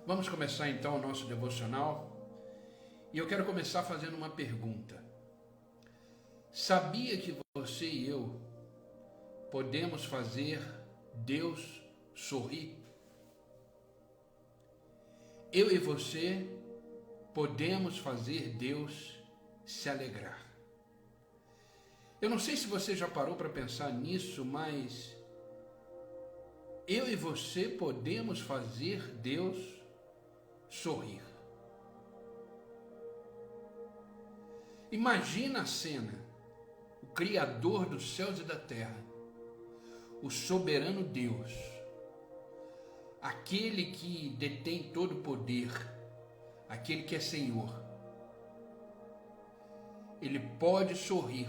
Vamos começar então o nosso devocional e eu quero começar fazendo uma pergunta. Sabia que você e eu podemos fazer Deus sorrir? Eu e você podemos fazer Deus se alegrar. Eu não sei se você já parou para pensar nisso, mas eu e você podemos fazer Deus sorrir. Imagina a cena, o Criador dos céus e da terra, o soberano Deus, aquele que detém todo o poder, aquele que é Senhor. Ele pode sorrir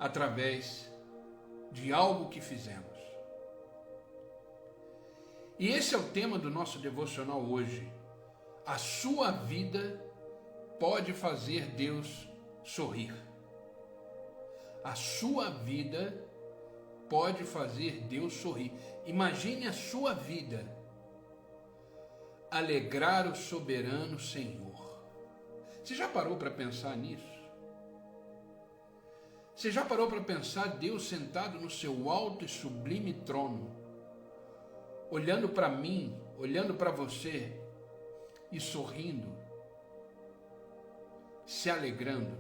através de algo que fizemos. E esse é o tema do nosso devocional hoje. A sua vida pode fazer Deus sorrir. A sua vida pode fazer Deus sorrir. Imagine a sua vida alegrar o soberano Senhor. Você já parou para pensar nisso? Você já parou para pensar Deus sentado no seu alto e sublime trono, olhando para mim, olhando para você e sorrindo, se alegrando?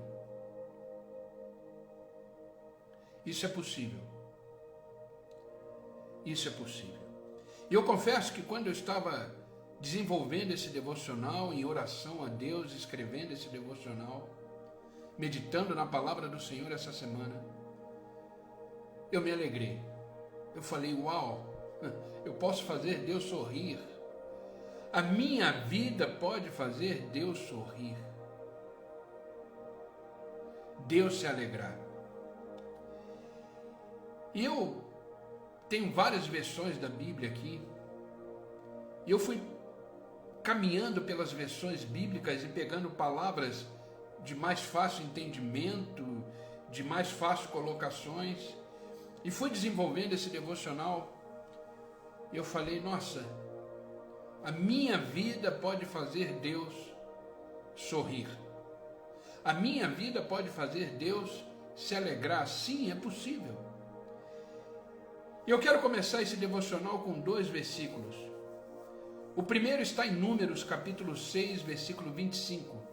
Isso é possível. Isso é possível. E eu confesso que quando eu estava desenvolvendo esse devocional em oração a Deus, escrevendo esse devocional, meditando na palavra do Senhor essa semana, eu me alegrei. Eu falei, uau, eu posso fazer Deus sorrir. A minha vida pode fazer Deus sorrir. Deus se alegrar. E eu tenho várias versões da Bíblia aqui. E eu fui caminhando pelas versões bíblicas e pegando palavras de mais fácil entendimento, de mais fácil colocações, e fui desenvolvendo esse devocional. E eu falei, nossa, a minha vida pode fazer Deus sorrir. A minha vida pode fazer Deus se alegrar. Sim, é possível. E eu quero começar esse devocional com 2 versículos. O primeiro está em Números, capítulo 6, versículo 25.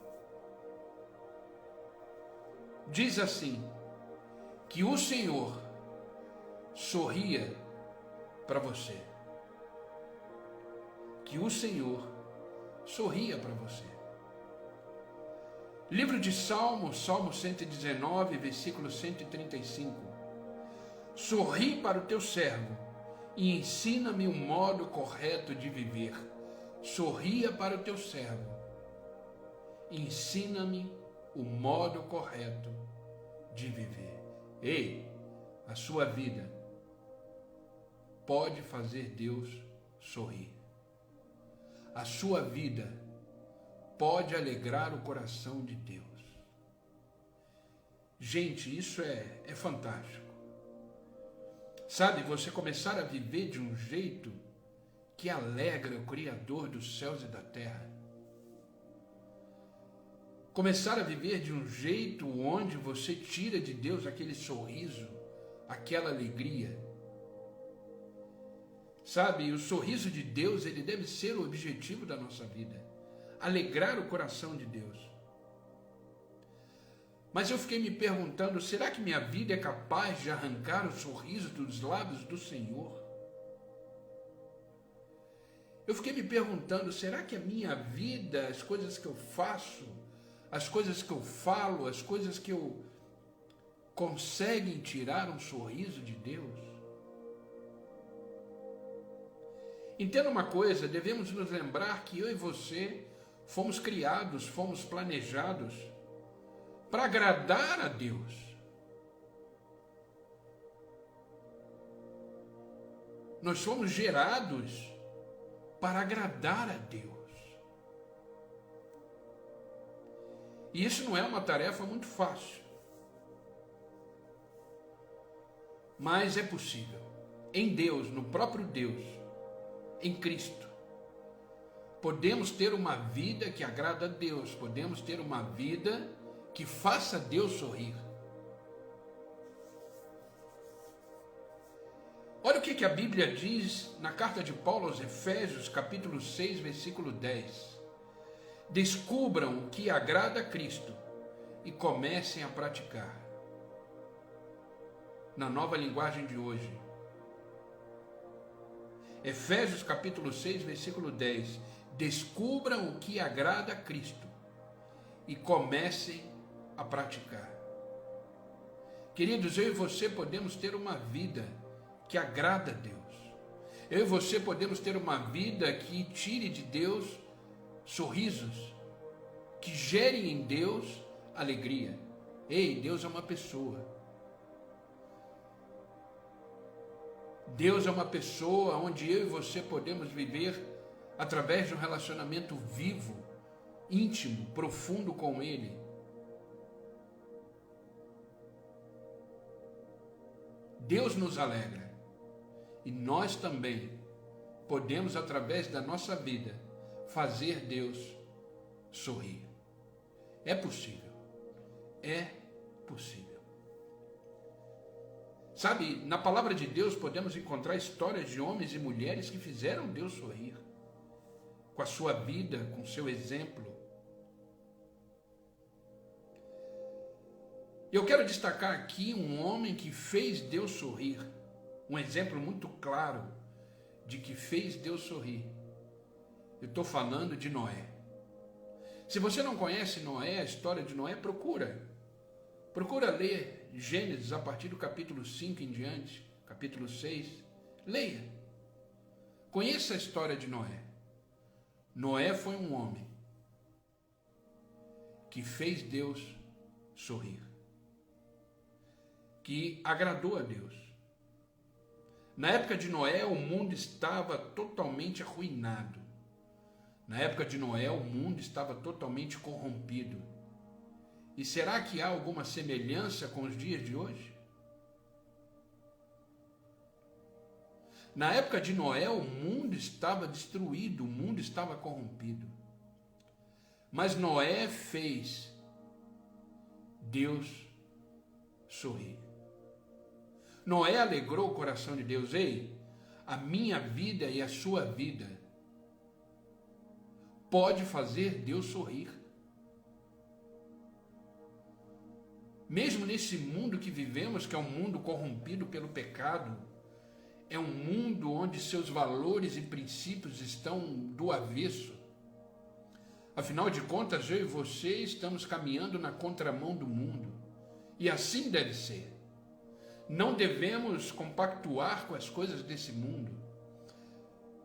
Diz assim, que o Senhor sorria para você. Que o Senhor sorria para você. Livro de Salmos, Salmo 119, versículo 135. Sorri para o teu servo e ensina-me o modo correto de viver. Sorria para o teu servo, ensina-me o modo correto de viver. Ei, a sua vida pode fazer Deus sorrir. A sua vida pode alegrar o coração de Deus. Gente, isso é fantástico. Sabe, você começar a viver de um jeito que alegra o Criador dos céus e da terra. Começar a viver de um jeito onde você tira de Deus aquele sorriso, aquela alegria. Sabe, o sorriso de Deus, ele deve ser o objetivo da nossa vida. Alegrar o coração de Deus. Mas eu fiquei me perguntando, será que minha vida é capaz de arrancar o sorriso dos lábios do Senhor? Eu fiquei me perguntando, será que a minha vida, as coisas que eu faço, as coisas que eu falo, as coisas que eu conseguem tirar um sorriso de Deus? Entenda uma coisa, devemos nos lembrar que eu e você fomos criados, fomos planejados para agradar a Deus. Nós somos gerados para agradar a Deus. E isso não é uma tarefa muito fácil. Mas é possível. Em Deus, no próprio Deus, em Cristo. Podemos ter uma vida que agrada a Deus, podemos ter uma vida que faça Deus sorrir. Olha o que a Bíblia diz na carta de Paulo aos Efésios, capítulo 6, versículo 10. Descubram o que agrada a Cristo e comecem a praticar. Na nova linguagem de hoje. Efésios, capítulo 6, versículo 10. Descubram o que agrada a Cristo e comecem a praticar. Queridos, eu e você podemos ter uma vida que agrada a Deus. Eu e você podemos ter uma vida que tire de Deus sorrisos, que gere em Deus alegria. Ei, Deus é uma pessoa. Deus é uma pessoa onde eu e você podemos viver através de um relacionamento vivo, íntimo, profundo com Ele. Deus nos alegra e nós também podemos, através da nossa vida, fazer Deus sorrir. É possível. É possível. Sabe, na palavra de Deus podemos encontrar histórias de homens e mulheres que fizeram Deus sorrir, com a sua vida, com o seu exemplo. Eu quero destacar aqui um homem que fez Deus sorrir, um exemplo muito claro de que fez Deus sorrir. Eu estou falando de Noé. Se você não conhece Noé, a história de Noé, procura ler Gênesis a partir do capítulo 5 em diante, capítulo 6, leia. Conheça a história de Noé. Noé foi um homem que fez Deus sorrir, que agradou a Deus. Na época de Noé, o mundo estava totalmente arruinado. Na época de Noé, o mundo estava totalmente corrompido. E será que há alguma semelhança com os dias de hoje? Na época de Noé, o mundo estava destruído, o mundo estava corrompido. Mas Noé fez Deus sorrir. Noé alegrou o coração de Deus. Ei, a minha vida e a sua vida pode fazer Deus sorrir. Mesmo nesse mundo que vivemos, que é um mundo corrompido pelo pecado, é um mundo onde seus valores e princípios estão do avesso. Afinal de contas, eu e você estamos caminhando na contramão do mundo. E assim deve ser. Não devemos compactuar com as coisas desse mundo,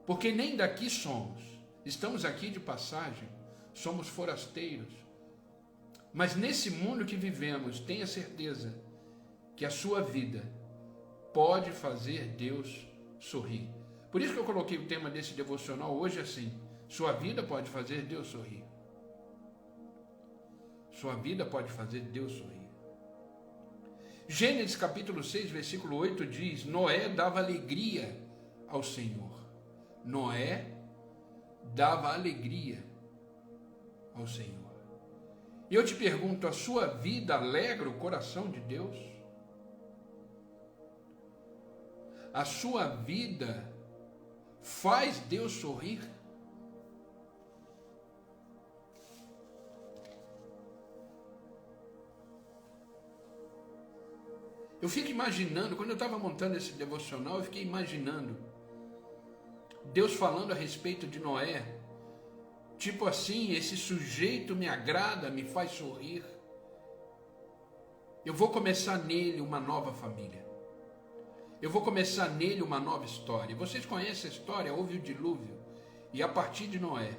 porque nem daqui somos. Estamos aqui de passagem, somos forasteiros. Mas nesse mundo que vivemos, tenha certeza que a sua vida pode fazer Deus sorrir. Por isso que eu coloquei o tema desse devocional hoje assim: sua vida pode fazer Deus sorrir. Sua vida pode fazer Deus sorrir. Gênesis capítulo 6, versículo 8 diz: Noé dava alegria ao Senhor. Noé dava alegria ao Senhor. E eu te pergunto, a sua vida alegra o coração de Deus? A sua vida faz Deus sorrir? Eu fico imaginando, quando eu estava montando esse devocional, eu fiquei imaginando Deus falando a respeito de Noé, tipo assim: esse sujeito me agrada, me faz sorrir. Eu vou começar nele uma nova família. Eu vou começar nele uma nova história. Vocês conhecem a história? Houve o dilúvio. E a partir de Noé,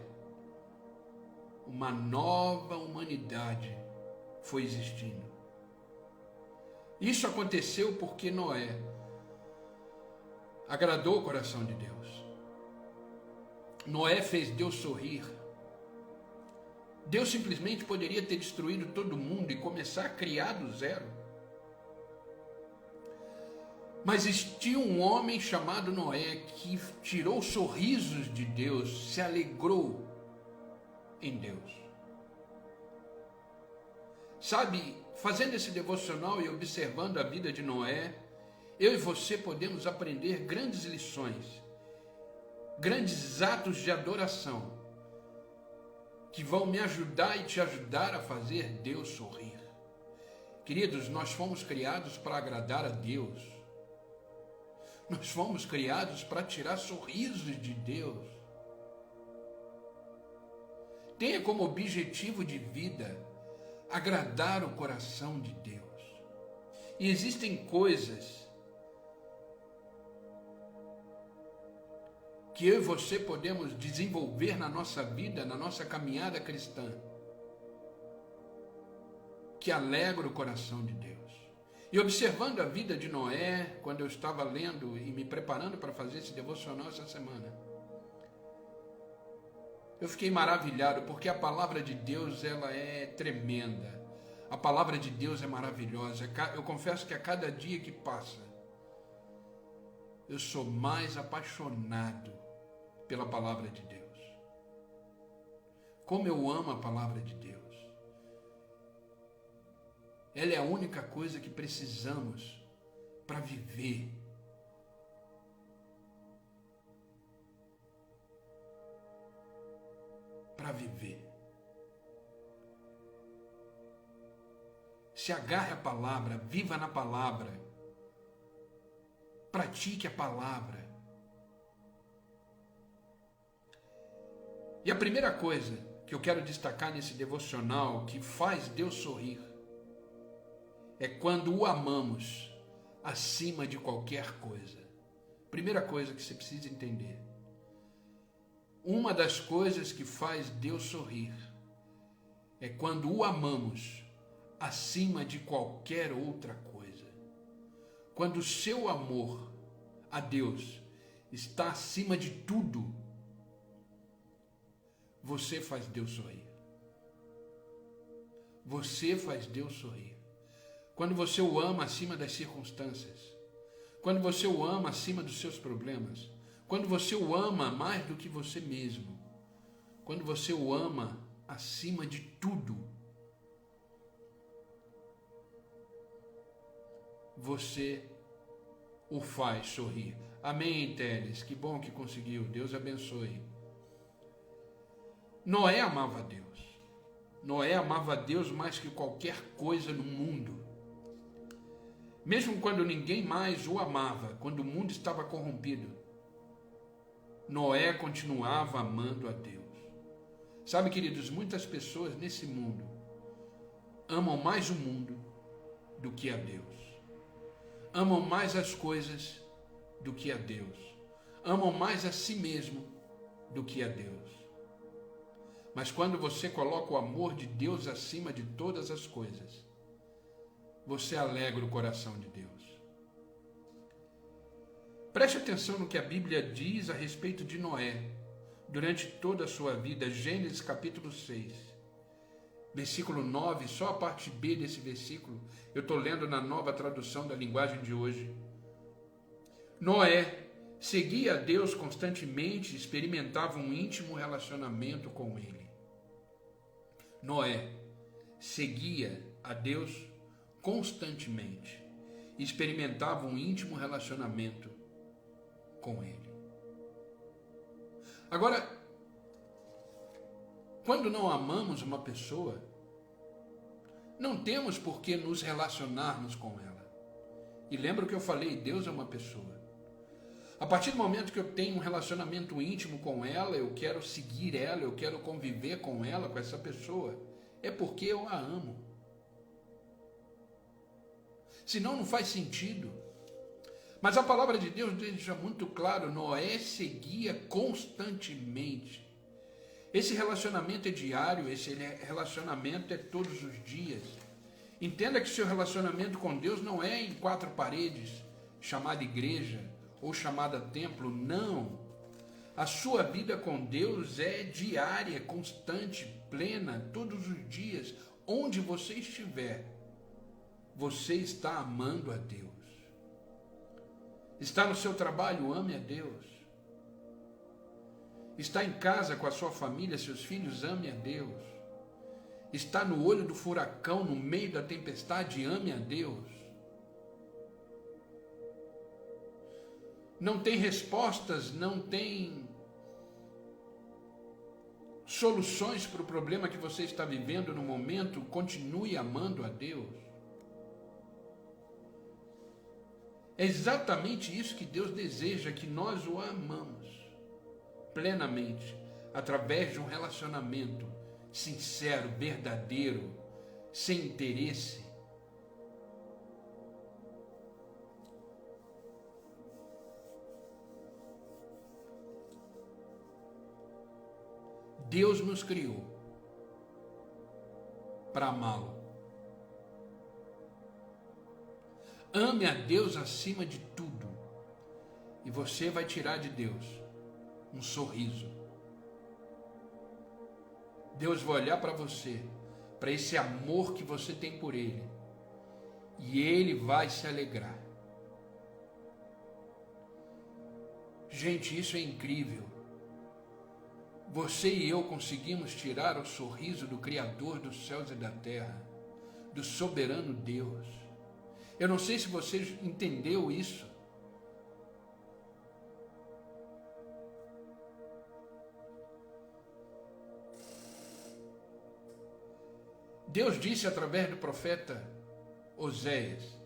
uma nova humanidade foi existindo. Isso aconteceu porque Noé agradou o coração de Deus. Noé fez Deus sorrir. Deus simplesmente poderia ter destruído todo mundo e começar a criar do zero. Mas existia um homem chamado Noé que tirou sorrisos de Deus, se alegrou em Deus. Sabe, fazendo esse devocional e observando a vida de Noé, eu e você podemos aprender grandes lições, grandes atos de adoração, que vão me ajudar e te ajudar a fazer Deus sorrir. Queridos, nós fomos criados para agradar a Deus. Nós fomos criados para tirar sorrisos de Deus. Tenha como objetivo de vida agradar o coração de Deus. E existem coisas que eu e você podemos desenvolver na nossa vida, na nossa caminhada cristã, que alegra o coração de Deus. E observando a vida de Noé, quando eu estava lendo e me preparando para fazer esse devocional essa semana, eu fiquei maravilhado, porque a palavra de Deus, ela é tremenda. A palavra de Deus é maravilhosa. Eu confesso que a cada dia que passa, eu sou mais apaixonado pela palavra de Deus. Como eu amo a palavra de Deus. Ela é a única coisa que precisamos para viver. Para viver. Se agarre à palavra, viva na palavra. Pratique a palavra. E a primeira coisa que eu quero destacar nesse devocional que faz Deus sorrir é quando o amamos acima de qualquer coisa. Primeira coisa que você precisa entender. Uma das coisas que faz Deus sorrir é quando o amamos acima de qualquer outra coisa. Quando o seu amor a Deus está acima de tudo, você faz Deus sorrir. Você faz Deus sorrir. Quando você o ama acima das circunstâncias, quando você o ama acima dos seus problemas, quando você o ama mais do que você mesmo, quando você o ama acima de tudo, você o faz sorrir. Amém, Teles? Que bom que conseguiu. Deus abençoe. Noé amava a Deus. Noé amava a Deus mais que qualquer coisa no mundo. Mesmo quando ninguém mais o amava, quando o mundo estava corrompido, Noé continuava amando a Deus. Sabe, queridos, muitas pessoas nesse mundo amam mais o mundo do que a Deus. Amam mais as coisas do que a Deus. Amam mais a si mesmo do que a Deus. Mas quando você coloca o amor de Deus acima de todas as coisas, você alegra o coração de Deus. Preste atenção no que a Bíblia diz a respeito de Noé durante toda a sua vida. Gênesis capítulo 6, versículo 9, só a parte B desse versículo. Eu estou lendo na Nova Tradução da Linguagem de hoje. Noé seguia a Deus constantemente e experimentava um íntimo relacionamento com Ele. Noé seguia a Deus constantemente e experimentava um íntimo relacionamento com Ele. Agora, quando não amamos uma pessoa, não temos por que nos relacionarmos com ela. E lembra o que eu falei, Deus é uma pessoa. A partir do momento que eu tenho um relacionamento íntimo com ela, eu quero seguir ela, eu quero conviver com ela, com essa pessoa, é porque eu a amo. Senão não faz sentido. Mas a palavra de Deus deixa muito claro, Noé seguia constantemente. Esse relacionamento é diário, esse relacionamento é todos os dias. Entenda que seu relacionamento com Deus não é em quatro paredes, chamada igreja ou chamada templo, não. A sua vida com Deus é diária, constante, plena, todos os dias. Onde você estiver, você está amando a Deus. Está no seu trabalho, ame a Deus. Está em casa com a sua família, seus filhos, ame a Deus. Está no olho do furacão, no meio da tempestade, ame a Deus. Não tem respostas, não tem soluções para o problema que você está vivendo no momento, continue amando a Deus. É exatamente isso que Deus deseja, que nós o amamos plenamente, através de um relacionamento sincero, verdadeiro, sem interesse. Deus nos criou para amá-lo. Ame a Deus acima de tudo, e você vai tirar de Deus um sorriso. Deus vai olhar para você, para esse amor que você tem por Ele, e Ele vai se alegrar. Gente, isso é incrível. Você e eu conseguimos tirar o sorriso do Criador dos céus e da terra, do soberano Deus. Eu não sei se você entendeu isso. Deus disse através do profeta Oséias.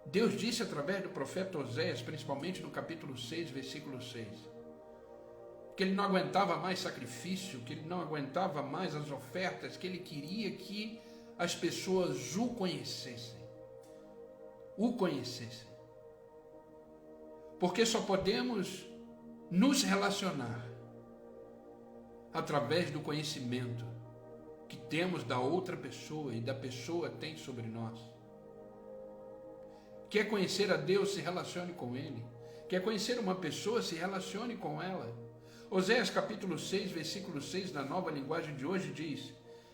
Deus disse através do profeta Oséias, principalmente no capítulo 6, versículo 6, que ele não aguentava mais sacrifício, que ele não aguentava mais as ofertas, que ele queria que as pessoas o conhecessem. O conhecessem. Porque só podemos nos relacionar através do conhecimento que temos da outra pessoa e da pessoa tem sobre nós. Quer conhecer a Deus, se relacione com Ele. Quer conhecer uma pessoa, se relacione com ela. Oséias capítulo 6, versículo 6, na nova linguagem de hoje diz: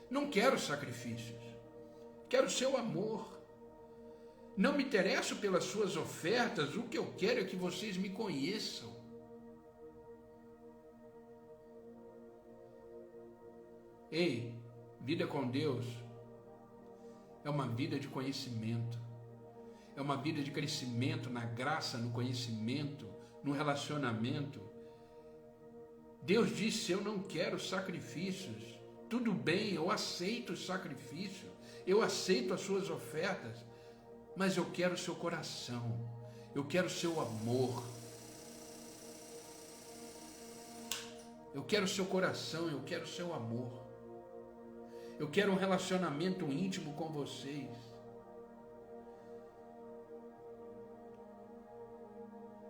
não quero sacrifícios, quero seu amor. Não me interesso pelas suas ofertas, o que eu quero é que vocês me conheçam. Ei, vida com Deus é uma vida de conhecimento. É uma vida de crescimento na graça, no conhecimento, no relacionamento. Deus disse: eu não quero sacrifícios. Tudo bem, eu aceito os sacrifícios, eu aceito as suas ofertas, mas eu quero o seu coração, eu quero o seu amor. Eu quero o seu coração, eu quero o seu amor. Eu quero um relacionamento íntimo com vocês.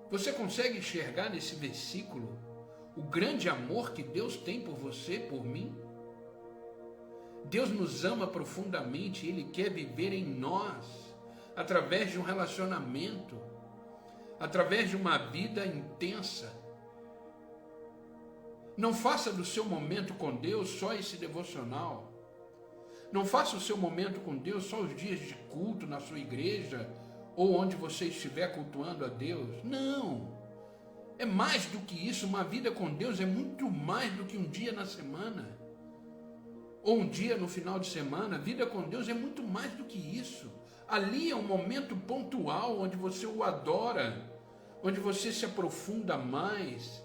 Você consegue enxergar nesse versículo o grande amor que Deus tem por você, por mim? Deus nos ama profundamente, Ele quer viver em nós, através de um relacionamento, através de uma vida intensa. Não faça do seu momento com Deus só esse devocional. Não faça o seu momento com Deus só os dias de culto na sua igreja, ou onde você estiver cultuando a Deus. Não, é mais do que isso. Uma vida com Deus é muito mais do que um dia na semana, ou um dia no final de semana. A vida com Deus é muito mais do que isso. Ali é um momento pontual, onde você o adora, onde você se aprofunda mais.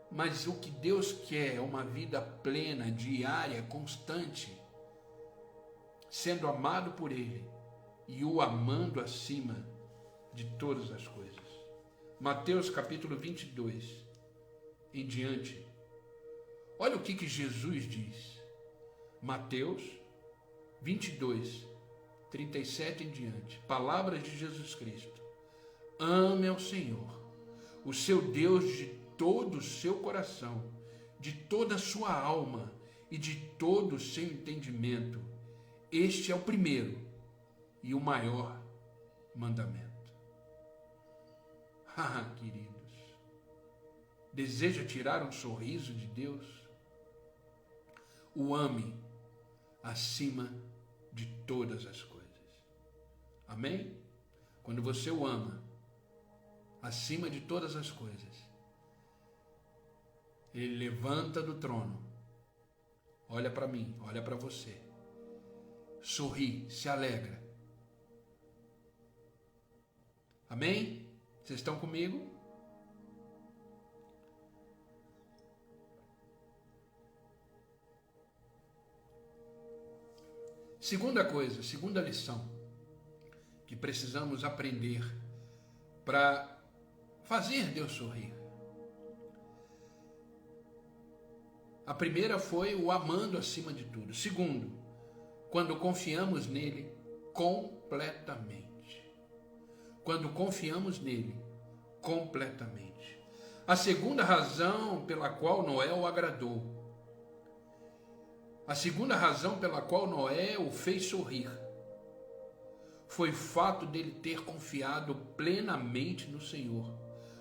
Mas o que Deus quer é uma vida plena, diária, constante, sendo amado por Ele e o amando acima de todas as coisas. Mateus capítulo 22 em diante. Olha o que Jesus diz. Mateus 22, 37 em diante. Palavras de Jesus Cristo. Ame ao Senhor, o seu Deus, de todo o seu coração, de toda a sua alma e de todo o seu entendimento. Este é o primeiro e o maior mandamento. Ah, queridos, deseja tirar um sorriso de Deus? O ame acima de todas as coisas. Amém? Quando você o ama acima de todas as coisas, ele levanta do trono, olha para mim, olha para você, sorri, se alegra. Amém? Vocês estão comigo? Segunda coisa, segunda lição que precisamos aprender para fazer Deus sorrir. A primeira foi o amando acima de tudo. Segundo, quando confiamos nele completamente. Quando confiamos nele completamente. A segunda razão pela qual Noé o agradou. A segunda razão pela qual Noé o fez sorrir foi o fato dele ter confiado plenamente no Senhor,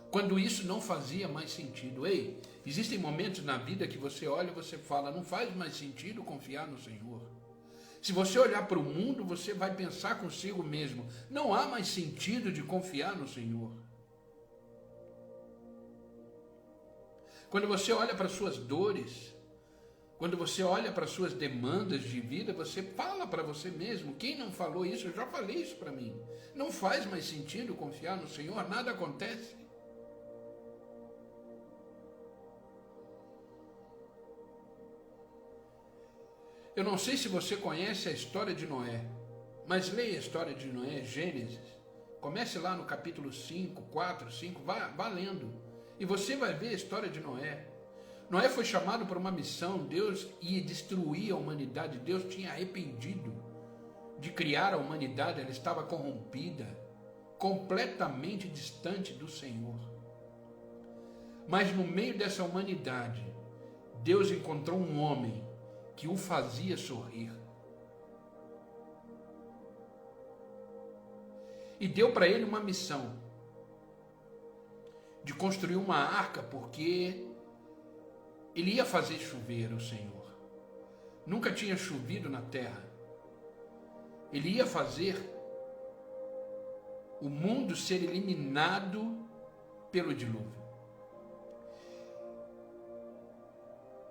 quando isso não fazia mais sentido. Ei, existem momentos na vida que você olha e você fala, não faz mais sentido confiar no Senhor. Se você olhar para o mundo, você vai pensar consigo mesmo, não há mais sentido de confiar no Senhor. Quando você olha para suas dores, quando você olha para suas demandas de vida, você fala para você mesmo, quem não falou isso, eu já falei isso para mim. Não faz mais sentido confiar no Senhor, nada acontece. Eu não sei se você conhece a história de Noé, mas leia a história de Noé, Gênesis. Comece lá no capítulo 5, 4, 5, vá lendo. E você vai ver a história de Noé. Noé foi chamado para uma missão, Deus ia destruir a humanidade, Deus tinha arrependido de criar a humanidade, ela estava corrompida, completamente distante do Senhor. Mas no meio dessa humanidade, Deus encontrou um homem que o fazia sorrir. E deu para ele uma missão de construir uma arca, porque ele ia fazer chover o Senhor. Nunca tinha chovido na terra. Ele ia fazer o mundo ser eliminado pelo dilúvio.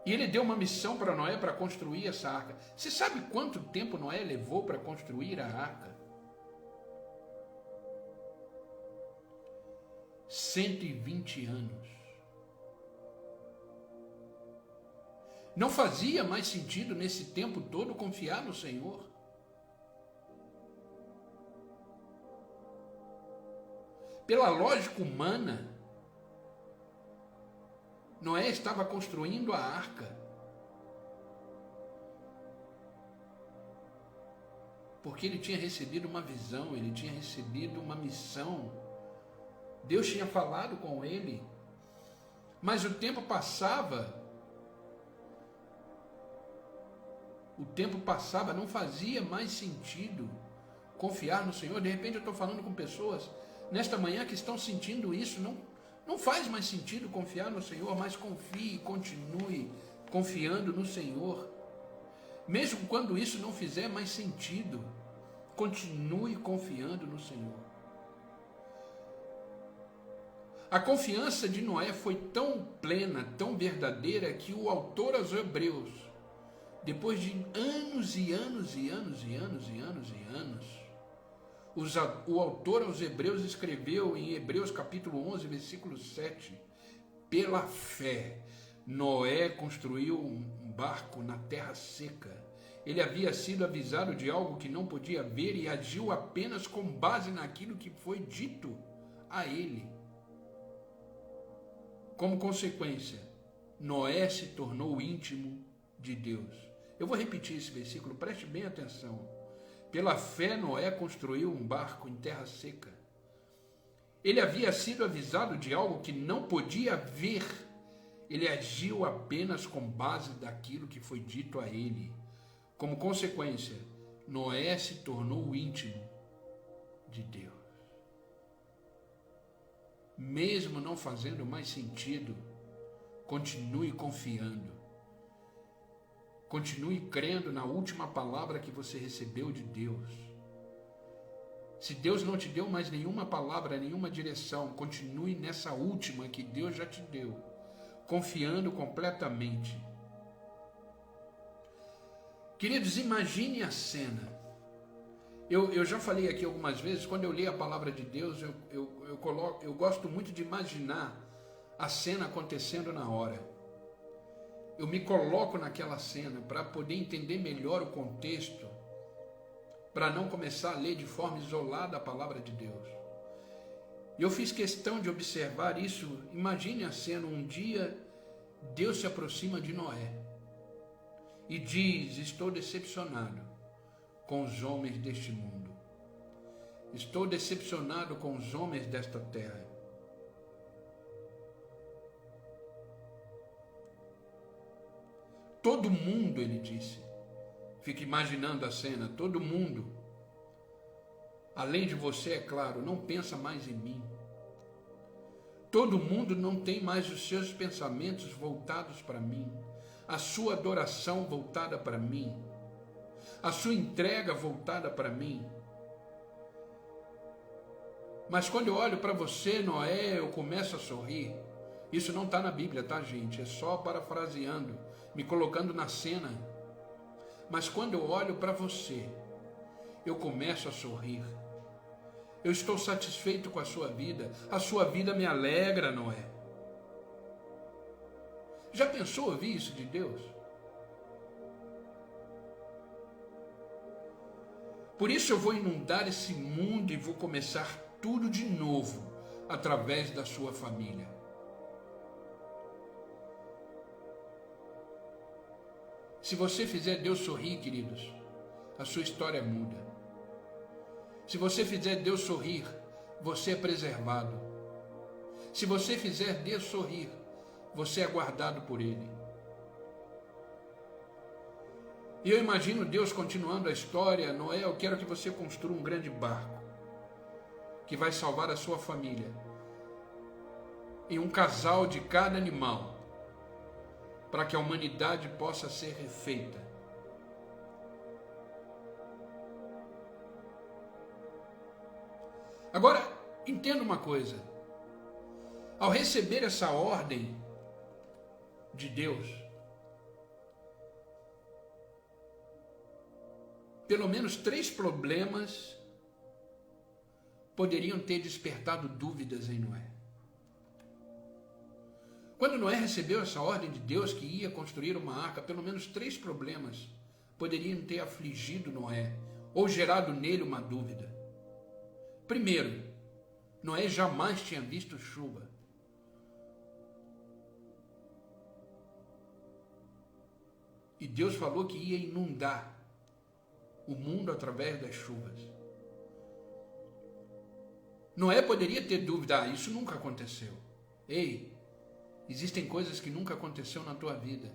E ele deu uma missão para Noé para construir essa arca. Você sabe quanto tempo Noé levou para construir a arca? 120 anos. Não fazia mais sentido nesse tempo todo confiar no Senhor. Pela lógica humana, Noé estava construindo a arca. Porque ele tinha recebido uma visão, ele tinha recebido uma missão. Deus tinha falado com ele. Mas o tempo passava. O tempo passava, não fazia mais sentido confiar no Senhor. De repente eu estou falando com pessoas nesta manhã que estão sentindo isso. Não faz mais sentido confiar no Senhor, mas confie, continue confiando no Senhor. Mesmo quando isso não fizer mais sentido, continue confiando no Senhor. A confiança de Noé foi tão plena, tão verdadeira, que o autor aos Hebreus, depois de anos e anos e anos e anos e anos e anos, o autor aos Hebreus escreveu em Hebreus capítulo 11, versículo 7, pela fé, Noé construiu um barco na terra seca. Ele havia sido avisado de algo que não podia ver e agiu apenas com base naquilo que foi dito a ele. Como consequência, Noé se tornou íntimo de Deus. Eu vou repetir esse versículo, preste bem atenção. Pela fé, Noé construiu um barco em terra seca. Ele havia sido avisado de algo que não podia ver. Ele agiu apenas com base daquilo que foi dito a ele. Como consequência, Noé se tornou íntimo de Deus. Mesmo não fazendo mais sentido, continue confiando. Continue crendo na última palavra que você recebeu de Deus. Se Deus não te deu mais nenhuma palavra, nenhuma direção, continue nessa última que Deus já te deu, confiando completamente. Queridos, imagine a cena. Eu já falei aqui algumas vezes, quando eu li a palavra de Deus, eu gosto muito de imaginar a cena acontecendo na hora. Eu me coloco naquela cena para poder entender melhor o contexto, para não começar a ler de forma isolada a palavra de Deus. E eu fiz questão de observar isso. Imagine a cena, um dia Deus se aproxima de Noé e diz: estou decepcionado com os homens deste mundo. Estou decepcionado com os homens desta terra. Todo mundo, ele disse, fica imaginando a cena, todo mundo, além de você, é claro, não pensa mais em mim. Todo mundo não tem mais os seus pensamentos voltados para mim, a sua adoração voltada para mim, a sua entrega voltada para mim. Mas quando eu olho para você, Noé, eu começo a sorrir. Isso não está na Bíblia, tá, gente? É só parafraseando, me colocando na cena. Mas quando eu olho para você, eu começo a sorrir. Eu estou satisfeito com a sua vida me alegra, Noé. Já pensou ouvir isso de Deus? Por isso eu vou inundar esse mundo e vou começar tudo de novo através da sua família. Se você fizer Deus sorrir, queridos, a sua história muda. Se você fizer Deus sorrir, você é preservado. Se você fizer Deus sorrir, você é guardado por Ele. E eu imagino Deus continuando a história: Noé, eu quero que você construa um grande barco que vai salvar a sua família, e um casal de cada animal, para que a humanidade possa ser refeita. Agora, entenda uma coisa. Ao receber essa ordem de Deus, pelo menos 3 problemas poderiam ter despertado dúvidas em Noé. Quando Noé recebeu essa ordem de Deus que ia construir uma arca, pelo menos 3 problemas poderiam ter afligido Noé ou gerado nele uma dúvida. Primeiro, Noé jamais tinha visto chuva. E Deus falou que ia inundar o mundo através das chuvas. Noé poderia ter dúvida: isso nunca aconteceu. Ei, existem coisas que nunca aconteceu na tua vida.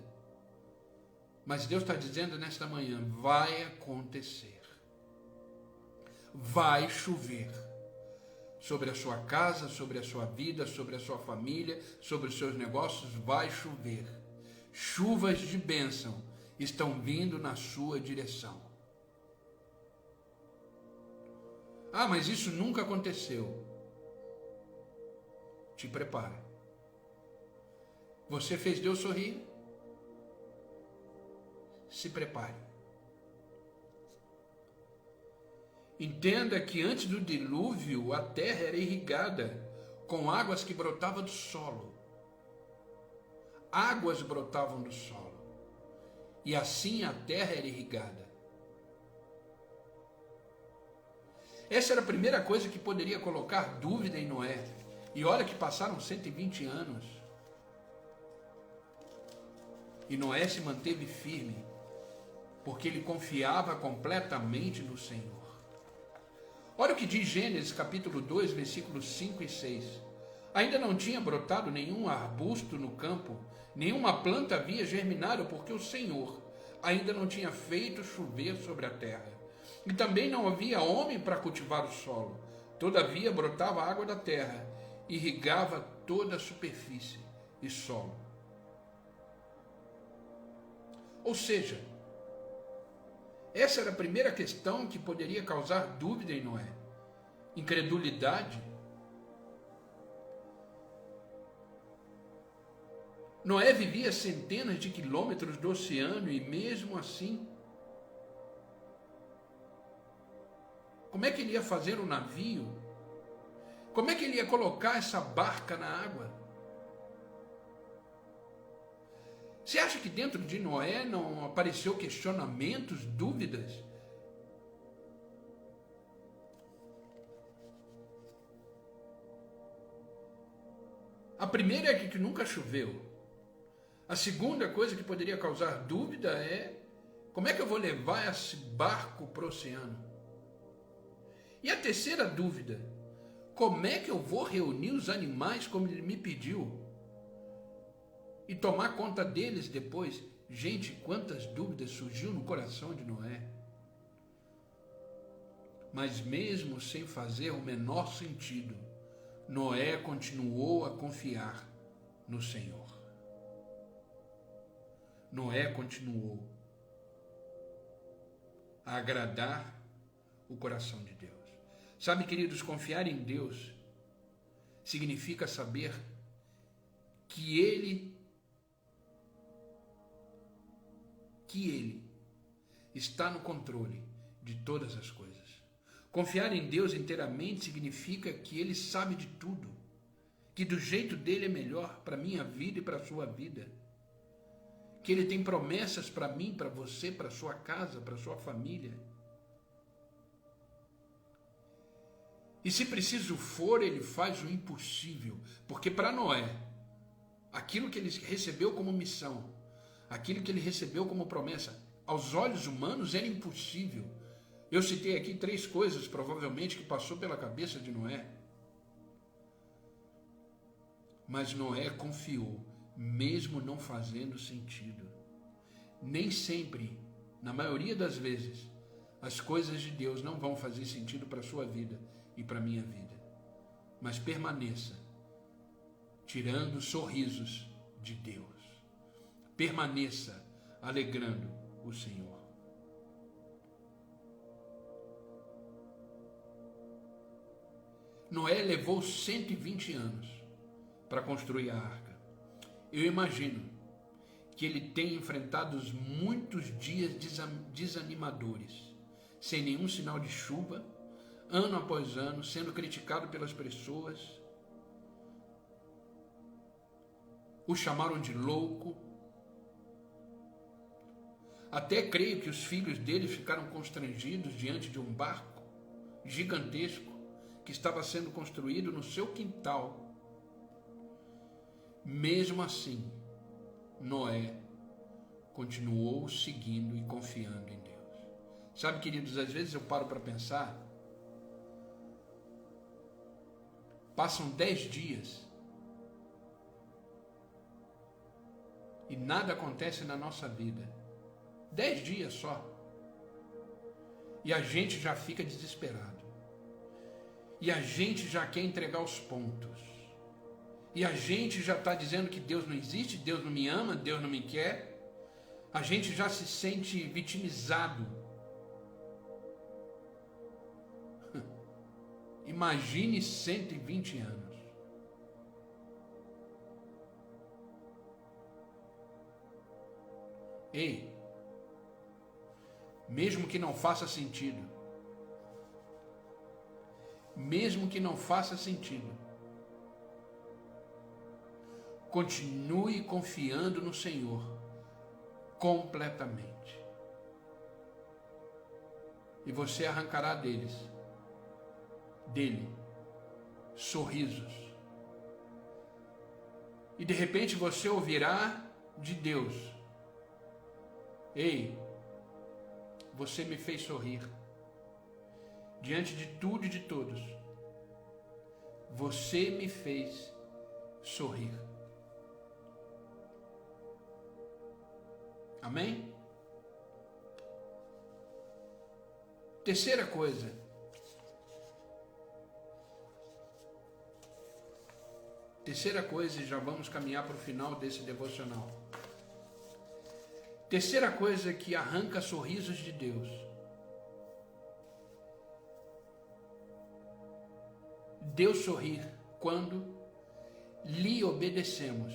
Mas Deus está dizendo nesta manhã: vai acontecer. Vai chover sobre a sua casa, sobre a sua vida, sobre a sua família, sobre os seus negócios. Vai chover. Chuvas de bênção estão vindo na sua direção. Ah, mas isso nunca aconteceu. Te prepara. Você fez Deus sorrir? Se prepare. Entenda que antes do dilúvio a terra era irrigada com águas que brotavam do solo. Águas brotavam do solo. E assim a terra era irrigada. Essa era a primeira coisa que poderia colocar dúvida em Noé. E olha que passaram 120 anos. E Noé se manteve firme, porque ele confiava completamente no Senhor. Olha o que diz Gênesis capítulo 2, versículos 5 e 6. Ainda não tinha brotado nenhum arbusto no campo, nenhuma planta havia germinado, porque o Senhor ainda não tinha feito chover sobre a terra. E também não havia homem para cultivar o solo. Todavia brotava a água da terra, irrigava toda a superfície e solo. Ou seja, essa era a primeira questão que poderia causar dúvida em Noé. incredulidade. Noé vivia a centenas de quilômetros do oceano e mesmo assim, como é que ele ia fazer um navio? Como é que ele ia colocar essa barca na água? Você acha que dentro de Noé não apareceu questionamentos, dúvidas? A primeira é que nunca choveu. A segunda coisa que poderia causar dúvida é: como é que eu vou levar esse barco para o oceano? E a terceira dúvida: como é que eu vou reunir os animais como ele me pediu? E tomar conta deles depois? Gente, quantas dúvidas surgiu no coração de Noé. Mas mesmo sem fazer o menor sentido, Noé continuou a confiar no Senhor. Noé continuou a agradar o coração de Deus. Sabe, queridos, confiar em Deus significa saber que Ele está no controle de todas as coisas. Confiar em Deus inteiramente significa que Ele sabe de tudo, que do jeito dele é melhor para a minha vida e para a sua vida, que Ele tem promessas para mim, para você, para a sua casa, para a sua família. E se preciso for, Ele faz o impossível, porque para Noé, aquilo que ele recebeu como missão, aquilo que ele recebeu como promessa, aos olhos humanos era impossível. Eu citei aqui 3 coisas, provavelmente, que passou pela cabeça de Noé. Mas Noé confiou, mesmo não fazendo sentido. Nem sempre, na maioria das vezes, as coisas de Deus não vão fazer sentido para a sua vida e para a minha vida. Mas permaneça, tirando sorrisos de Deus. Permaneça alegrando o Senhor. Noé levou 120 anos para construir a arca. Eu imagino que ele tenha enfrentado muitos dias desanimadores, sem nenhum sinal de chuva, ano após ano, sendo criticado pelas pessoas. O chamaram de louco. Até creio que os filhos dele ficaram constrangidos diante de um barco gigantesco que estava sendo construído no seu quintal. Mesmo assim, Noé continuou seguindo e confiando em Deus. Sabe, queridos, às vezes eu paro para pensar, passam 10 dias e nada acontece na nossa vida. 10 dias só. E a gente já fica desesperado. E a gente já quer entregar os pontos. E a gente já está dizendo que Deus não existe, Deus não me ama, Deus não me quer. A gente já se sente vitimizado. Imagine 120 anos. Ei, mesmo que não faça sentido, continue confiando no Senhor completamente. E você arrancará dele sorrisos. E de repente você ouvirá de Deus: ei, você me fez sorrir. Diante de tudo e de todos, você me fez sorrir. Amém? Terceira coisa. E já vamos caminhar para o final desse devocional. Terceira coisa que arranca sorrisos de Deus Deus sorrir quando lhe obedecemos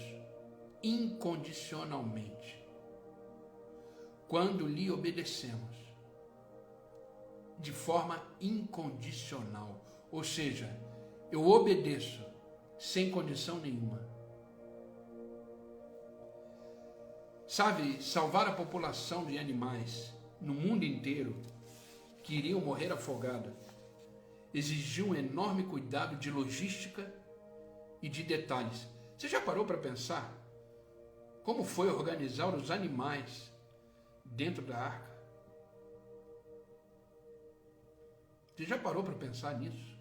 incondicionalmente. Quando lhe obedecemos de forma incondicional, ou seja, eu obedeço sem condição nenhuma. Sabe, salvar a população de animais no mundo inteiro que iriam morrer afogados exigiu um enorme cuidado de logística e de detalhes. Você já parou para pensar como foi organizar os animais dentro da arca? Você já parou para pensar nisso?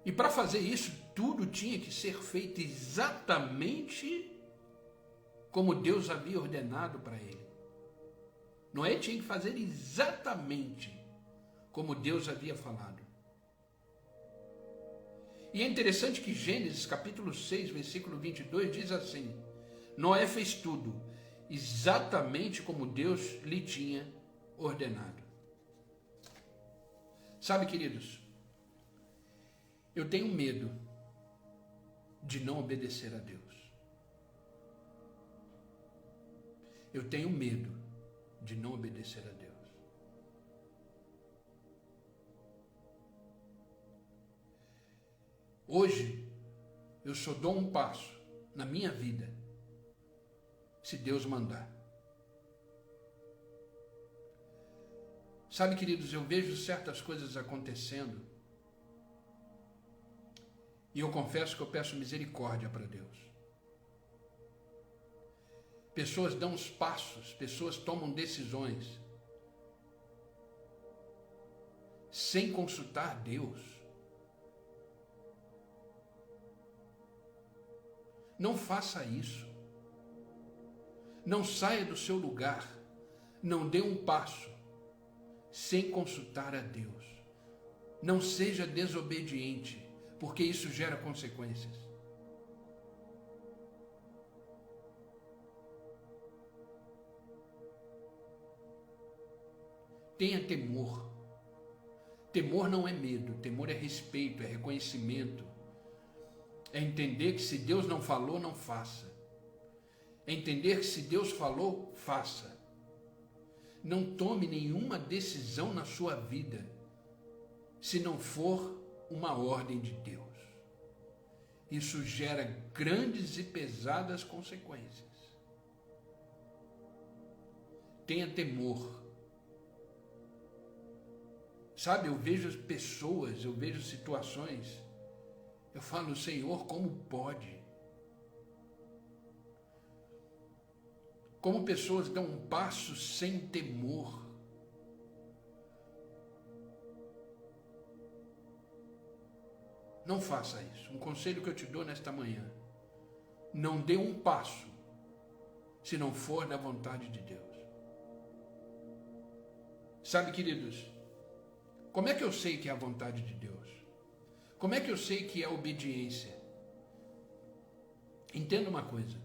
E para fazer isso, tudo tinha que ser feito exatamente como Deus havia ordenado para ele. Noé tinha que fazer exatamente como Deus havia falado. E é interessante que Gênesis capítulo 6, versículo 22 diz assim: Noé fez tudo exatamente como Deus lhe tinha ordenado. Sabe, queridos, eu tenho medo de não obedecer a Deus. Eu tenho medo de não obedecer a Deus. Hoje, eu só dou um passo na minha vida, se Deus mandar. Sabe, queridos, eu vejo certas coisas acontecendo e eu confesso que eu peço misericórdia para Deus. Pessoas dão os passos, pessoas tomam decisões sem consultar Deus. Não faça isso. Não saia do seu lugar. Não dê um passo sem consultar a Deus. Não seja desobediente, porque isso gera consequências. Tenha temor. Temor não é medo, temor é respeito, é reconhecimento. É entender que se Deus não falou, não faça. É entender que se Deus falou, faça. Não tome nenhuma decisão na sua vida se não for uma ordem de Deus. Isso gera grandes e pesadas consequências. Tenha temor. Sabe, eu vejo pessoas, eu vejo situações, eu falo, Senhor, como pode? Como pessoas dão um passo sem temor? Não faça isso. Um conselho que eu te dou nesta manhã. Não dê um passo se não for da vontade de Deus. Sabe, queridos, como é que eu sei que é a vontade de Deus? Como é que eu sei que é obediência? Entenda uma coisa.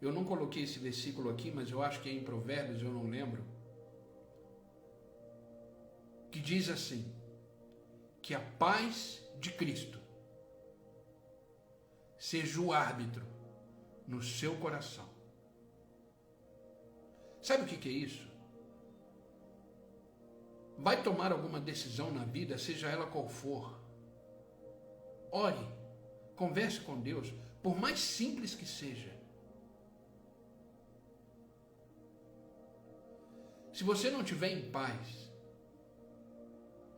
Eu não coloquei esse versículo aqui, mas eu acho que é em Provérbios, eu não lembro. Que diz assim, que a paz de Cristo seja o árbitro no seu coração. Sabe o que é isso? Vai tomar alguma decisão na vida, seja ela qual for. Ore, converse com Deus, por mais simples que seja. Se você não estiver em paz,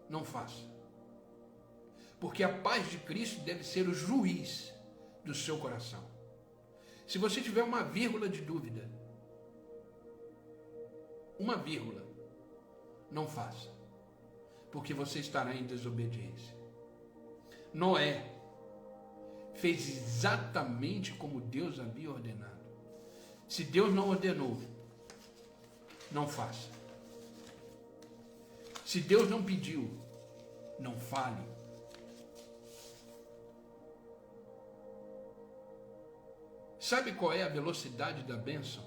não faça. Porque a paz de Cristo deve ser o juiz do seu coração. Se você tiver uma vírgula de dúvida, uma vírgula, não faça, porque você estará em desobediência. Noé fez exatamente como Deus havia ordenado. Se Deus não ordenou, não faça. Se Deus não pediu, não fale. Sabe qual é a velocidade da bênção?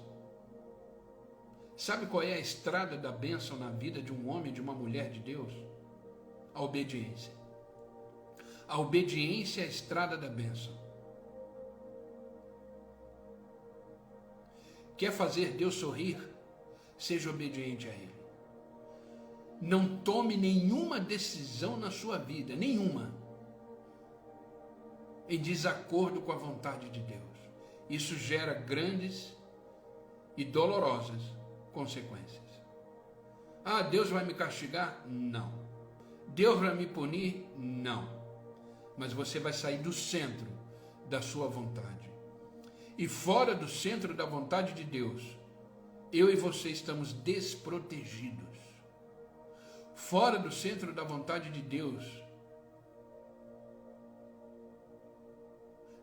Sabe qual é a estrada da bênção na vida de um homem e de uma mulher de Deus? A obediência. A obediência é a estrada da bênção. Quer fazer Deus sorrir? Seja obediente a Ele. Não tome nenhuma decisão na sua vida, nenhuma, em desacordo com a vontade de Deus. Isso gera grandes e dolorosas consequências. Ah, Deus vai me castigar? Não. Deus vai me punir? Não. Mas você vai sair do centro da sua vontade. E fora do centro da vontade de Deus, eu e você estamos desprotegidos. Fora do centro da vontade de Deus,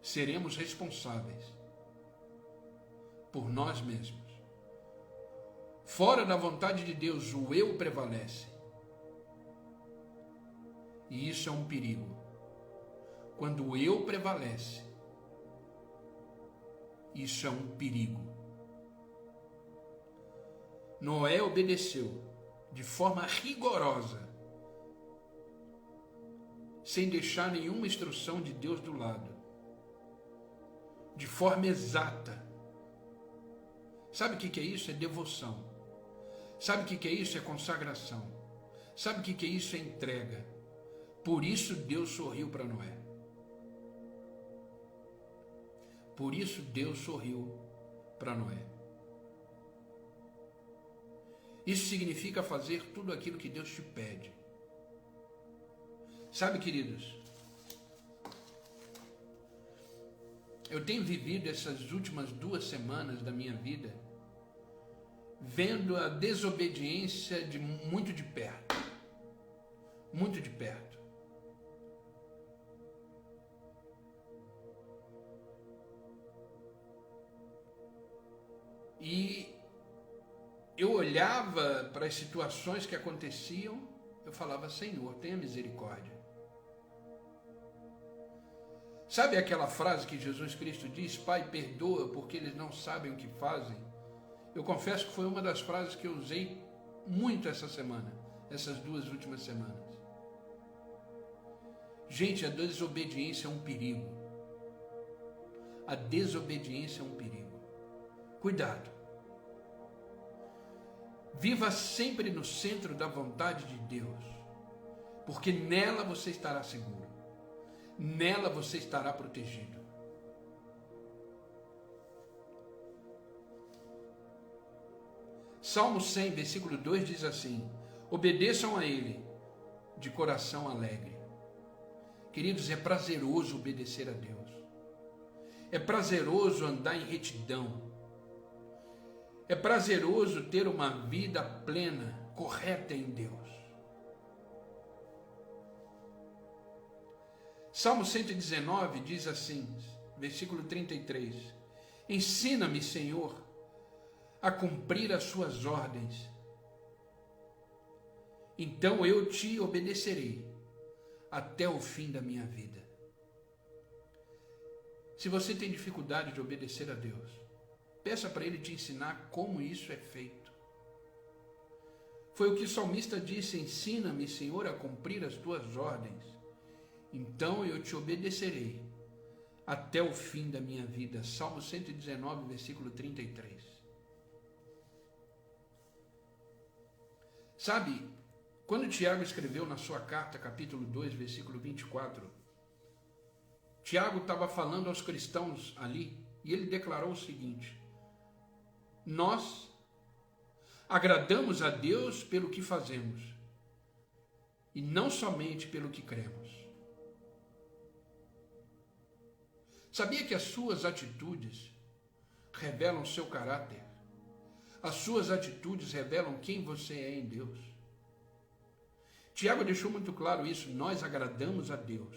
seremos responsáveis por nós mesmos. Fora da vontade de Deus, o eu prevalece. E isso é um perigo. Quando o eu prevalece, isso é um perigo. Noé obedeceu de forma rigorosa, sem deixar nenhuma instrução de Deus do lado, de forma exata. Sabe o que é isso? É devoção. Sabe o que é isso? É consagração. Sabe o que é isso? É entrega. Por isso Deus sorriu para Noé. Por isso Deus sorriu para Noé. Isso significa fazer tudo aquilo que Deus te pede. Sabe, queridos, eu tenho vivido essas últimas 2 semanas da minha vida vendo a desobediência muito de perto. Muito de perto. E eu olhava para as situações que aconteciam, eu falava, Senhor, tenha misericórdia. Sabe aquela frase que Jesus Cristo diz, Pai, perdoa porque eles não sabem o que fazem? Eu confesso que foi uma das frases que eu usei muito essa semana, essas 2 últimas semanas. Gente, a desobediência é um perigo. A desobediência é um perigo. Cuidado. Viva sempre no centro da vontade de Deus, porque nela você estará seguro, nela você estará protegido. Salmo 100, versículo 2 diz assim, obedeçam a Ele de coração alegre. Queridos, é prazeroso obedecer a Deus, é prazeroso andar em retidão, é prazeroso ter uma vida plena, correta em Deus. Salmo 119 diz assim, versículo 33, ensina-me, Senhor, a cumprir as suas ordens, então eu te obedecerei até o fim da minha vida. Se você tem dificuldade de obedecer a Deus, peça para Ele te ensinar como isso é feito. Foi o que o salmista disse, ensina-me, Senhor, a cumprir as tuas ordens, então eu te obedecerei até o fim da minha vida. Salmo 119, versículo 33. Sabe, quando Tiago escreveu na sua carta, capítulo 2, versículo 24, Tiago estava falando aos cristãos ali, e ele declarou o seguinte, nós agradamos a Deus pelo que fazemos, e não somente pelo que cremos. Sabia que as suas atitudes revelam seu caráter? As suas atitudes revelam quem você é em Deus. Tiago deixou muito claro isso, nós agradamos a Deus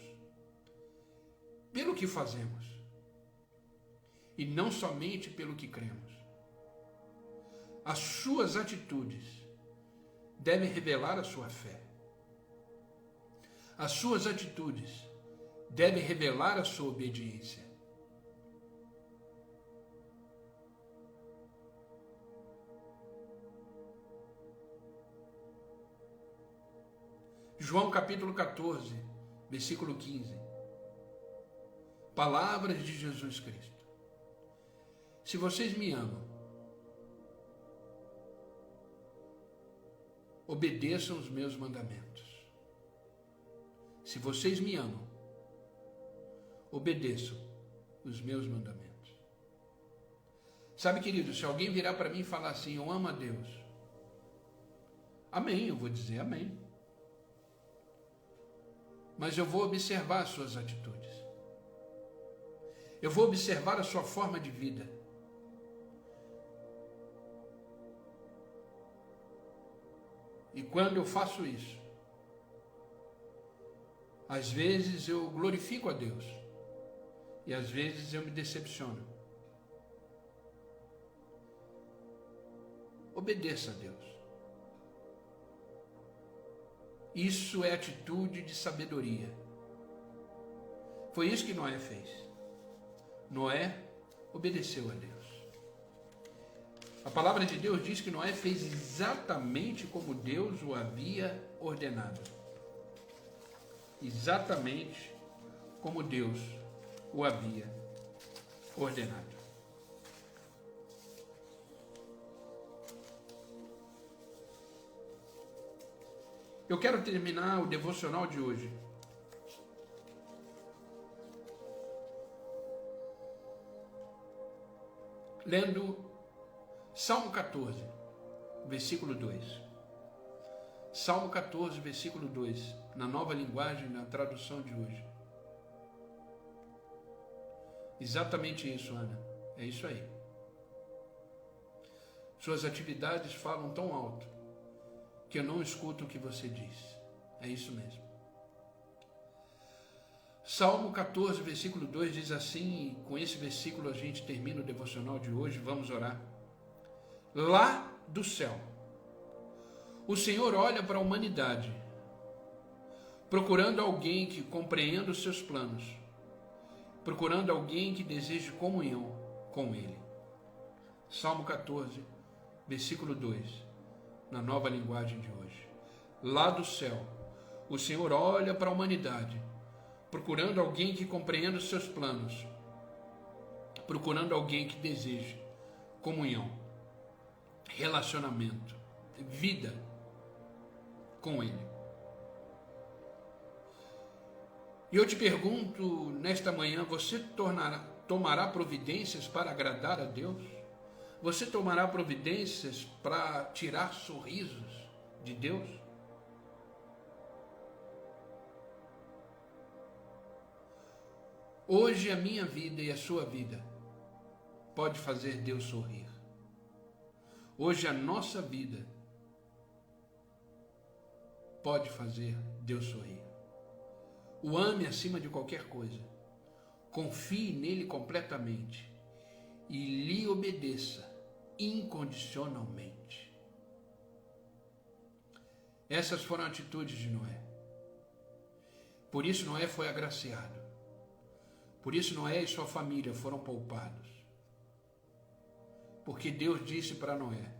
pelo que fazemos, e não somente pelo que cremos. As suas atitudes devem revelar a sua fé. As suas atitudes devem revelar a sua obediência. João capítulo 14, versículo 15. Palavras de Jesus Cristo. Se vocês me amam, obedeçam os meus mandamentos. Se vocês me amam, obedeçam os meus mandamentos. Sabe, querido, se alguém virar para mim e falar assim, eu amo a Deus, amém, eu vou dizer amém. Mas eu vou observar as suas atitudes. Eu vou observar a sua forma de vida. E quando eu faço isso, às vezes eu glorifico a Deus e às vezes eu me decepciono. Obedeça a Deus. Isso é atitude de sabedoria. Foi isso que Noé fez. Noé obedeceu a Deus. A palavra de Deus diz que Noé fez exatamente como Deus o havia ordenado. Exatamente como Deus o havia ordenado. Eu quero terminar o devocional de hoje lendo Salmo 14, versículo 2. Salmo 14, versículo 2, na nova linguagem, na tradução de hoje. Exatamente isso, Ana. É isso aí. Suas atividades falam tão alto que eu não escuto o que você diz. É isso mesmo. Salmo 14, versículo 2 diz assim, e com esse versículo a gente termina o devocional de hoje, vamos orar. Lá do céu, o Senhor olha para a humanidade, procurando alguém que compreenda os seus planos, procurando alguém que deseje comunhão com Ele. Salmo 14, versículo 2, na nova linguagem de hoje. Lá do céu, o Senhor olha para a humanidade, procurando alguém que compreenda os seus planos, procurando alguém que deseje comunhão, relacionamento, vida com Ele. E eu te pergunto nesta manhã, você tomará providências para agradar a Deus? Você tomará providências para tirar sorrisos de Deus? Hoje a minha vida e a sua vida pode fazer Deus sorrir. Hoje a nossa vida pode fazer Deus sorrir. O ame acima de qualquer coisa. Confie nele completamente e lhe obedeça incondicionalmente. Essas foram atitudes de Noé. Por isso Noé foi agraciado. Por isso Noé e sua família foram poupados. Porque Deus disse para Noé,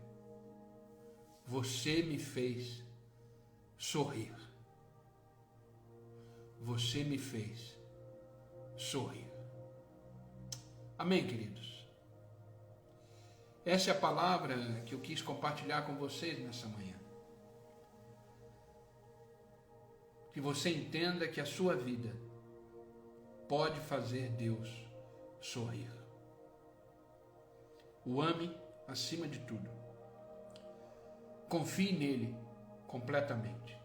você me fez sorrir. Você me fez sorrir. Amém, queridos? Essa é a palavra que eu quis compartilhar com vocês nessa manhã. Que você entenda que a sua vida pode fazer Deus sorrir. O ame acima de tudo. Confie nele completamente.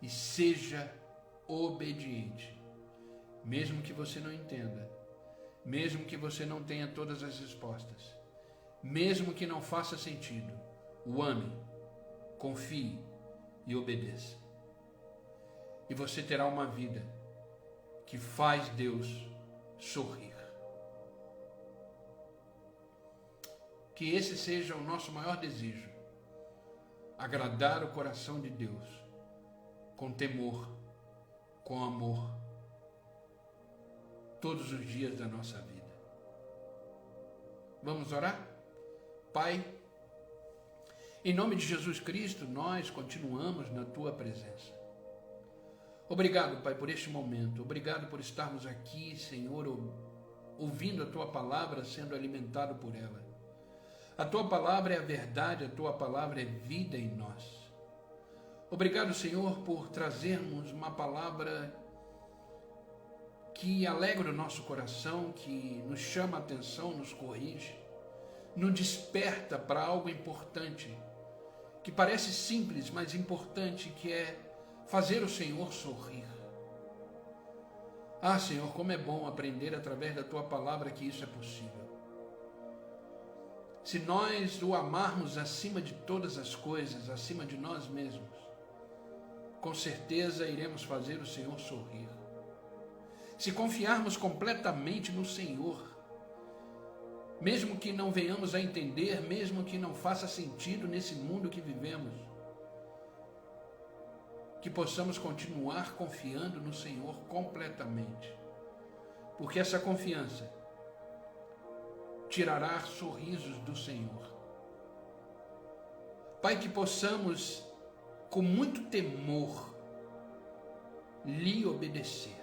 E seja obediente. Mesmo que você não entenda. Mesmo que você não tenha todas as respostas. Mesmo que não faça sentido. O ame, confie e obedeça. E você terá uma vida que faz Deus sorrir. Que esse seja o nosso maior desejo, agradar o coração de Deus, com temor, com amor, todos os dias da nossa vida. Vamos orar? Pai, em nome de Jesus Cristo, nós continuamos na Tua presença. Obrigado, Pai, por este momento. Obrigado por estarmos aqui, Senhor, ouvindo a Tua palavra, sendo alimentado por ela. A Tua palavra é a verdade, a Tua palavra é vida em nós. Obrigado, Senhor, por trazermos uma palavra que alegra o nosso coração, que nos chama a atenção, nos corrige, nos desperta para algo importante, que parece simples, mas importante, que é fazer o Senhor sorrir. Ah, Senhor, como é bom aprender através da Tua palavra que isso é possível. Se nós o amarmos acima de todas as coisas, acima de nós mesmos, com certeza iremos fazer o Senhor sorrir. Se confiarmos completamente no Senhor, mesmo que não venhamos a entender, mesmo que não faça sentido nesse mundo que vivemos, que possamos continuar confiando no Senhor completamente, porque essa confiança tirará sorrisos do Senhor. Pai, que possamos, com muito temor, lhe obedecer,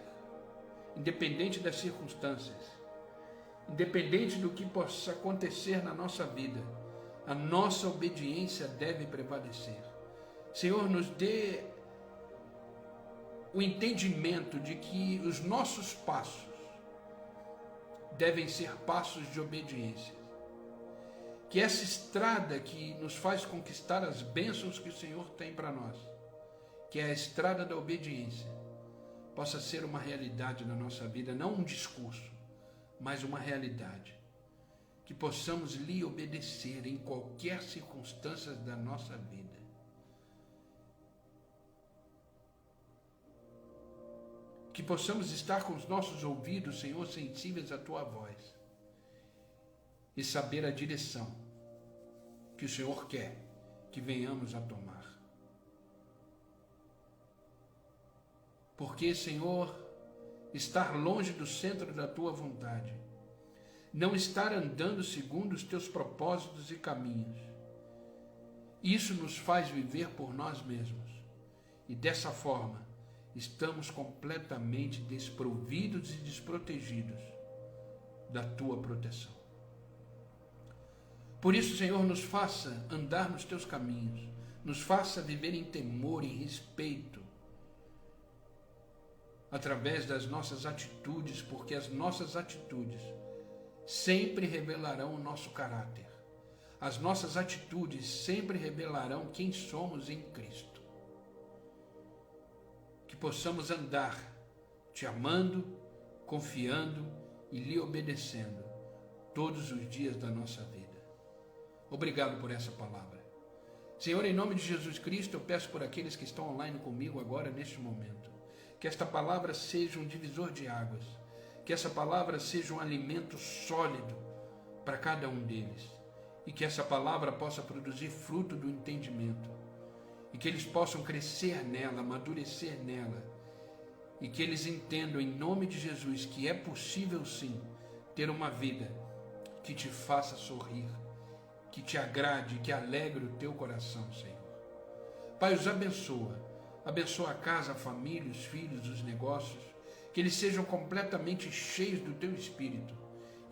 independente das circunstâncias, independente do que possa acontecer na nossa vida, a nossa obediência deve prevalecer. Senhor, nos dê o entendimento de que os nossos passos devem ser passos de obediência. Que essa estrada que nos faz conquistar as bênçãos que o Senhor tem para nós, que é a estrada da obediência, possa ser uma realidade na nossa vida, não um discurso, mas uma realidade. Que possamos lhe obedecer em qualquer circunstância da nossa vida. Que possamos estar com os nossos ouvidos, Senhor, sensíveis à Tua voz e saber a direção que o Senhor quer que venhamos a tomar. Porque, Senhor, estar longe do centro da Tua vontade, não estar andando segundo os Teus propósitos e caminhos, isso nos faz viver por nós mesmos e dessa forma estamos completamente desprovidos e desprotegidos da Tua proteção. Por isso, Senhor, nos faça andar nos Teus caminhos, nos faça viver em temor e respeito, através das nossas atitudes, porque as nossas atitudes sempre revelarão o nosso caráter. As nossas atitudes sempre revelarão quem somos em Cristo. Que possamos andar Te amando, confiando e lhe obedecendo todos os dias da nossa vida. Obrigado por essa palavra. Senhor, em nome de Jesus Cristo, eu peço por aqueles que estão online comigo agora, neste momento, que esta palavra seja um divisor de águas, que essa palavra seja um alimento sólido para cada um deles, e que essa palavra possa produzir fruto do entendimento, e que eles possam crescer nela, amadurecer nela, e que eles entendam em nome de Jesus que é possível sim ter uma vida que te faça sorrir, que te agrade, que alegre o teu coração, Senhor. Pai, os abençoa a casa, a família, os filhos, os negócios, que eles sejam completamente cheios do Teu Espírito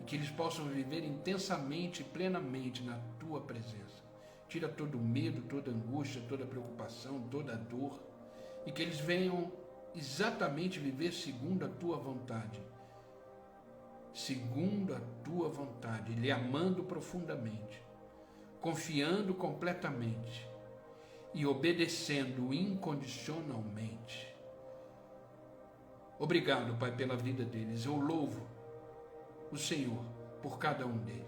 e que eles possam viver intensamente e plenamente na Tua presença. Tira todo o medo, toda a angústia, toda a preocupação, toda a dor, e que eles venham exatamente viver segundo a Tua vontade, lhe amando profundamente, confiando completamente e obedecendo incondicionalmente. Obrigado, Pai, pela vida deles. Eu louvo o Senhor por cada um deles.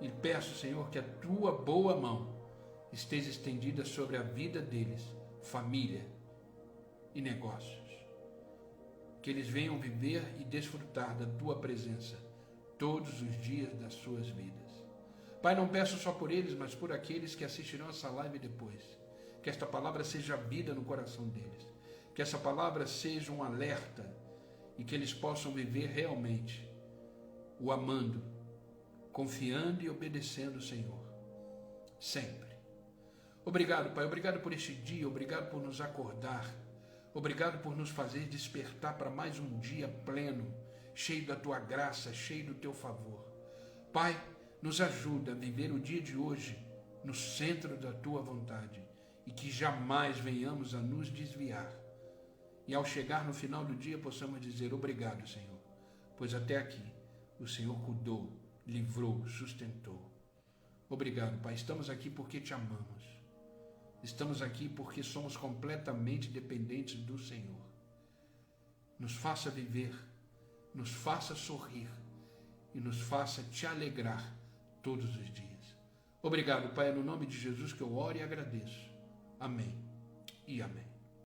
E peço, Senhor, que a Tua boa mão esteja estendida sobre a vida deles, família e negócios. Que eles venham viver e desfrutar da Tua presença todos os dias das suas vidas. Pai, não peço só por eles, mas por aqueles que assistirão essa live depois. Que esta palavra seja vida no coração deles. Que essa palavra seja um alerta e que eles possam viver realmente o amando, confiando e obedecendo o Senhor. Sempre. Obrigado, Pai. Obrigado por este dia. Obrigado por nos acordar Obrigado por nos fazer despertar para mais um dia pleno, cheio da tua graça, cheio do teu favor. Pai, nos ajuda a viver o dia de hoje no centro da tua vontade e que jamais venhamos a nos desviar. E ao chegar no final do dia possamos dizer obrigado, Senhor, pois até aqui o Senhor cuidou, livrou, sustentou. Obrigado, Pai. Estamos aqui porque te amamos. Estamos aqui porque somos completamente dependentes do Senhor. Nos faça viver, nos faça sorrir e nos faça te alegrar todos os dias. Obrigado, Pai. É no nome de Jesus que eu oro e agradeço. Amém e amém.